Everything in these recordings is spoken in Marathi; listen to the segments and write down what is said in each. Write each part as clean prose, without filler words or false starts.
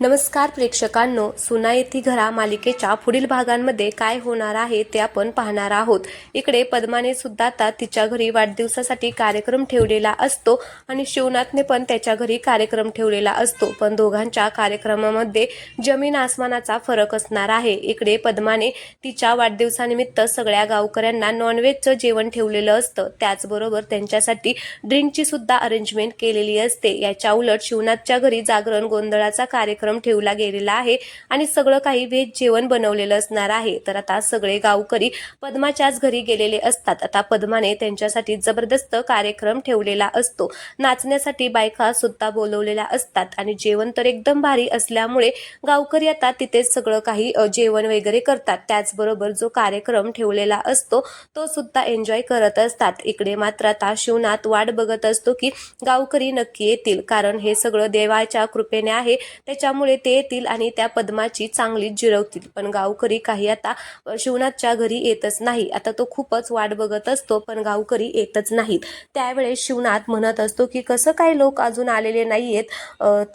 नमस्कार प्रेक्षकांनो, सुना येती घरा मालिकेच्या पुढील भागांमध्ये काय होणार आहे ते आपण पाहणार आहोत। इकडे पद्माने सुद्धा आता तिच्या घरी वाढदिवसासाठी कार्यक्रम ठेवलेला असतो आणि शिवनाथने पण त्याच्या घरी कार्यक्रम ठेवलेला असतो, पण दोघांच्या कार्यक्रमामध्ये जमीन आसमानाचा फरक असणार आहे। इकडे पद्माने तिच्या वाढदिवसानिमित्त सगळ्या गावकऱ्यांना नॉनव्हेजचं जेवण ठेवलेलं असतं, त्याचबरोबर त्यांच्यासाठी ड्रिंकची सुद्धा अरेंजमेंट केलेली असते। याच्या उलट शिवनाथच्या घरी जागरण गोंधळाचा कार्यक्रम ठेवला गेलेला आहे आणि सगळं काही व्हेज जेवण बनवलेलं असणार आहे। तर आता सगळे गावकरी पद्माच्याच घरी गेलेले असतात। आता पद्माने त्यांच्यासाठी जबरदस्त कार्यक्रम ठेवलेला असतो, नाचण्यासाठी बायका सुद्धा बोलवलेल्या असतात आणि जेवण तर एकदम भारी असल्यामुळे गावकरी आता तिथेच सगळं काही जेवण वगैरे करतात। त्याचबरोबर जो कार्यक्रम ठेवलेला असतो तो सुद्धा एन्जॉय करत असतात। इकडे मात्र आता शिवनाथ वाट बघत असतो की गावकरी नक्की येतील, कारण हे सगळं देवाच्या कृपेने आहे, त्याच्यामुळे ते येतील आणि त्या पद्माची चांगलीच जिरवतील। पण गावकरी काही आता शिवनाथच्या घरी येतच नाही। आता तो खूपच वाट बघत असतो, पण गावकरी येतच नाहीत। त्यावेळेस शिवनाथ म्हणत असतो की कसं काय लोक अजून आलेले नाहीयेत।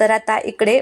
तर आता इकडे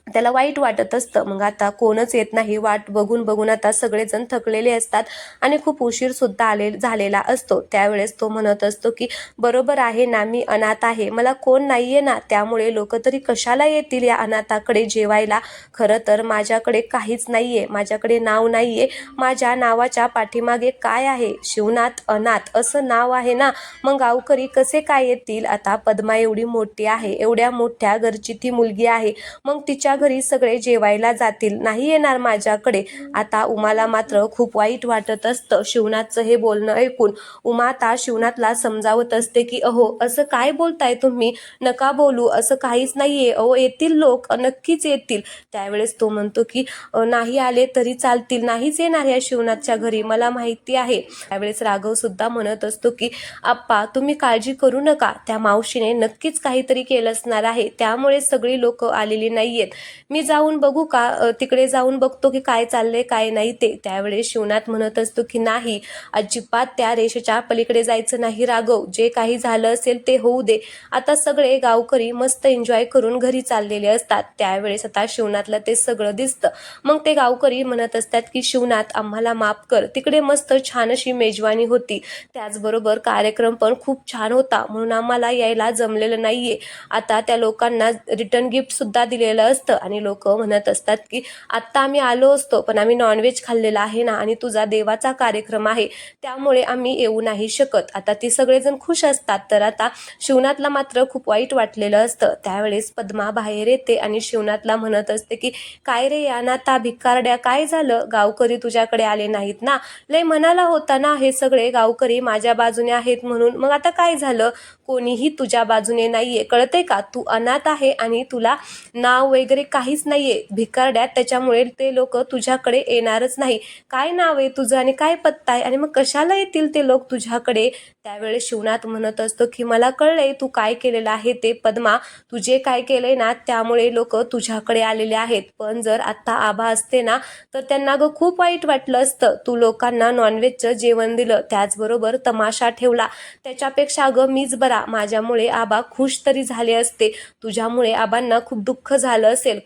त्याला वाईट वाटत असतं। मग आता कोणच येत नाही, वाट बघून बघून आता सगळेजण थकलेले असतात आणि खूप उशीर सुद्धा झालेला असतो। त्यावेळेस तो म्हणत असतो की बरोबर आहे ना, मी अनाथ आहे, मला कोण नाहीये ना, त्यामुळे लोक तरी कशाला येतील या अनाथाकडे जेवायला। खरं तर माझ्याकडे काहीच नाहीये, माझ्याकडे नाव नाहीये, माझ्या नावाच्या पाठीमागे काय आहे, शिवनाथ अनाथ असं नाव आहे ना, मग गावकरी कसे काय येतील। आता पद्मा एवढी मोठी आहे, एवढ्या मोठ्या घरची ती मुलगी आहे, मग तिच्या घरी सगळे जेवायला जातील, नाही येणार माझ्याकडे। आता उमाला मात्र खूप वाईट वाटत असतं शिवनाथचं हे बोलणं ऐकून। उमा आता शिवनाथला समजावत असते की अहो असं काय बोलताय तुम्ही, नका बोलू, असं काहीच नाहीये, अहो येतील लोक, नक्कीच येतील। त्यावेळेस तो म्हणतो की नाही आले तरी चालतील, नाहीच येणार या शिवनाथच्या घरी, मला माहिती आहे। त्यावेळेस राघव सुद्धा म्हणत असतो की आप्पा तुम्ही काळजी करू नका, त्या मावशीने नक्कीच काहीतरी केलं असणार आहे, त्यामुळे सगळी लोक आलेली नाहीयेत, मी जाऊन बघू का, तिकडे जाऊन बघतो की काय चाललंय काय नाही ते। त्यावेळेस शिवनाथ म्हणत असतो की नाही, अजिबात त्या रेषेच्या पलीकडे जायचं नाही राघव, जे काही झालं असेल ते होऊ दे। आता सगळे गावकरी मस्त एन्जॉय करून घरी चाललेले असतात। त्यावेळेस आता शिवनाथला ते सगळं दिसतं। मग ते गावकरी म्हणत असतात की शिवनाथ आम्हाला माफ कर, तिकडे मस्त छान अशी मेजवानी होती, त्याचबरोबर कार्यक्रम पण खूप छान होता, म्हणून आम्हाला यायला जमलेलं नाहीये। आता त्या लोकांना रिटर्न गिफ्ट सुद्धा दिलेलं असतं आणि लोक म्हणत असतात की आत्ता आम्ही आलो असतो, पण आम्ही नॉनव्हेज खाल्लेला आहे ना, आणि तुझा देवाचा कार्यक्रम आहे, त्यामुळे आम्ही येऊ नाही शकत। आता ते सगळेजण खुश असतात, तर आता शिवनाथला मात्र खूप वाईट वाटलेलं असतं। त्यावेळेस पद्मा बाहेर येते आणि शिवनाथला म्हणत असते की काय रे अनाथा भिकारड्या, काय झालं, गावकरी तुझ्याकडे आले नाहीत ना, लय म्हणाला होता ना हे सगळे गावकरी माझ्या बाजूने आहेत म्हणून, मग आता काय झालं, कोणीही तुझ्या बाजूने नाहीये, कळते का, तू अनाथ आहे आणि तुला नाव वगैरे काहीच नाहीये भिकारड्या, त्याच्यामुळे ते लोक तुझ्याकडे येणारच नाही। काय नाव आहे तुझं आणि काय पत्ता आहे, आणि मग कशाला येतील ते लोक तुझ्याकडे। त्यावेळेस शिवनाथ म्हणत असतो की मला कळलंय तू काय केलेलं आहे ते पद्मा, तू जे काय केलंय ना त्यामुळे लोक तुझ्याकडे आलेले आहेत, पण जर आता आबा असते ना तर त्यांना ग खूप वाईट वाटलं असतं, तू लोकांना नॉनव्हेजचं जेवण दिलं, त्याचबरोबर तमाशा ठेवला, त्याच्यापेक्षा ग मीच बरा, माझ्यामुळे आबा खुश तरी झाले असते, तुझ्यामुळे आबांना खूप दुःख झालं असेल,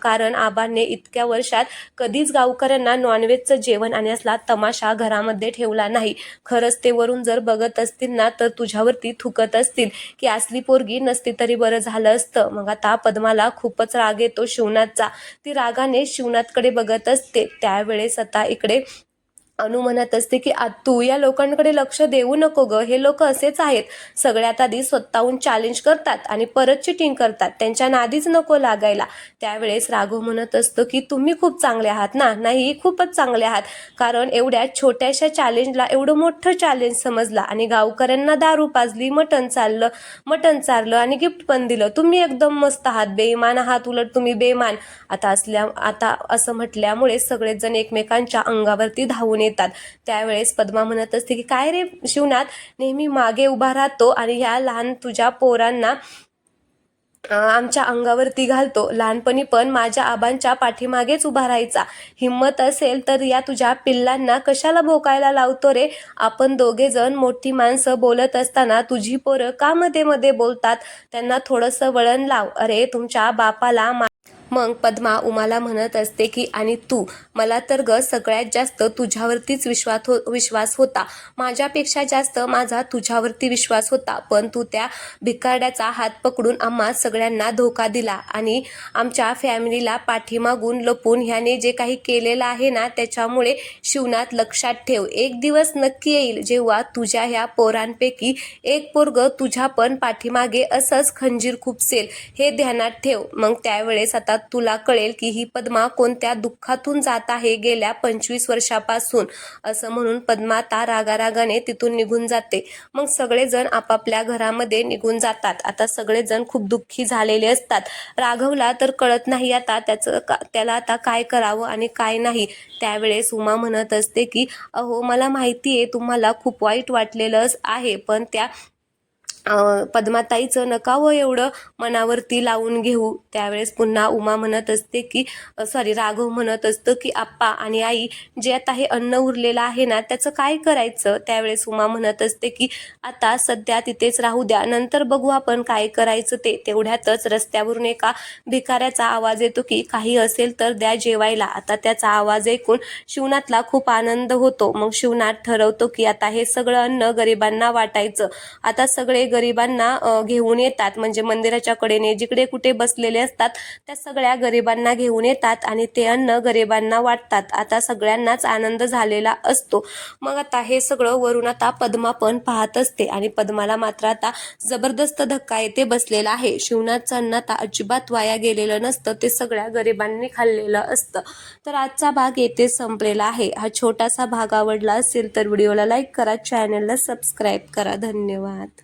कारण आबांनी इतक्या वर्षात कधीच गावकऱ्यांना नॉनव्हेजचं जेवण आणि असला तमाशा घरामध्ये ठेवला नाही। खरंच ते वरून जर बघत असतील ना तर तुझ्यावरती थुकत असतील की असली पोरगी नसती तरी बरं झालं असतं। मग आता पद्माला खूपच राग येतो शिवनाथचा, ती रागाने शिवनाथकडे बघत असते। त्यावेळेस आता इकडे अनु म्हणत असते की तू या लोकांकडे लक्ष देऊ नको ग, हे लोक असेच आहेत, सगळ्यात आधी स्वतःहून चॅलेंज करतात आणि परत चिटिंग करतात, त्यांच्या नादीच नको लागायला। त्यावेळेस राघव म्हणत असतो की तुम्ही खूप चांगले आहात ना, नाही खूपच चांगले आहात, कारण एवढ्या छोट्याशा चॅलेंजला एवढं मोठं चॅलेंज समजला आणि गावकऱ्यांना दारू पाजली, मटण चारलं आणि गिफ्ट पण दिलं, तुम्ही एकदम मस्त आहात, बेईमान आहात, उलट तुम्ही बेईमान। आता असं म्हटल्यामुळे सगळेच जण एकमेकांच्या अंगावरती धावून येतात। त्यावेळेस पद्मा म्हणत असते की काय रे शिवनाथ, नेहमी मागे उभा राहतो आणि ह्या लहान तुझ्या पोरांना आमच्या अंगावरती घालतो, लहानपणी पण माझ्या आबांच्या पाठीमागेच उभा राहायचा, हिम्मत असेल तर या तुझ्या पिल्लांना कशाला भोकायला लावतो रे, आपण दोघे जण मोठी माणसं बोलत असताना तुझी पोरं का मध्ये मध्ये बोलतात, त्यांना थोडंसं वळण लाव, अरे तुमच्या बापाला मग पद्मा उमाला म्हणत असते की आणि तू, मला तर ग सगळ्यात जास्त तुझ्यावरतीच विश्वास होता, माझ्यापेक्षा जास्त माझा तुझ्यावरती विश्वास होता, पण तू त्या भिकारड्याचा हात पकडून आम्हा सगळ्यांना धोका दिला आणि आमच्या फॅमिलीला पाठीमागून लपून ह्याने जे काही केलेलं आहे ना, त्याच्यामुळे शिवनाथ लक्षात ठेव, एक दिवस नक्की येईल जेव्हा तुझ्या ह्या पोरांपैकी एक पोरग तुझ्या पण पाठीमागे असंच खंजीर खुपसेल, हे ध्यानात ठेव. मग त्यावेळेस आता तुला कळेल की ही पद्मा कोणत्या दुःखातून जात आहे गेल्या 25 वर्षापासून. असं म्हणून पद्मा आता रागारागाने तिथून निघून जाते. मग सगळेजण आपापल्या घरामध्ये निघून जातात. आता सगळेजण खूप दुःखी झालेले असतात. राघवला तर कळत नाही आता त्याला आता काय करावं आणि काय नाही. त्यावेळेस उमा म्हणत असते की अहो, मला माहिती आहे तुम्हाला खूप वाईट वाटलेलं आहे, पण त्या पद्माताईचं नका एवढं मनावरती लावून घेऊ. त्यावेळेस पुन्हा उमा म्हणत असते की राघव म्हणत असतं की आप्पा आणि आई, जे आता हे अन्न उरलेलं आहे ना, त्याचं काय करायचं. त्यावेळेस उमा म्हणत असते की आता सध्या तिथेच राहू द्या, नंतर बघू आपण काय करायचं ते. तेवढ्यातच रस्त्यावरून एका भिकाऱ्याचा आवाज येतो की काही असेल तर द्या जेवायला. आता त्याचा आवाज ऐकून शिवनाथला खूप आनंद होतो. मग शिवनाथ ठरवतो की आता हे सगळं अन्न गरिबांना वाटायचं. आता सगळे गरिबांना घेऊन येतात, म्हणजे मंदिराच्या कडेने जिकडे कुठे बसलेले असतात त्या सगळ्या गरिबांना घेऊन येतात आणि ते अन्न गरिबांना वाटतात. आता सगळ्यांनाच आनंद झालेला असतो. मग आता हे सगळं वरून आता पद्मा पण पाहत असते आणि पद्माला मात्र आता जबरदस्त धक्का येते बसलेला आहे. शिवनाथचं अन्न आता अजिबात वाया गेलेलं नसतं, ते सगळ्या गरिबांनी खाल्लेलं असतं. तर आजचा भाग येथे संपलेला आहे. हा छोटासा भाग आवडला असेल तर व्हिडिओला लाईक करा, चॅनलला सबस्क्राईब करा. धन्यवाद.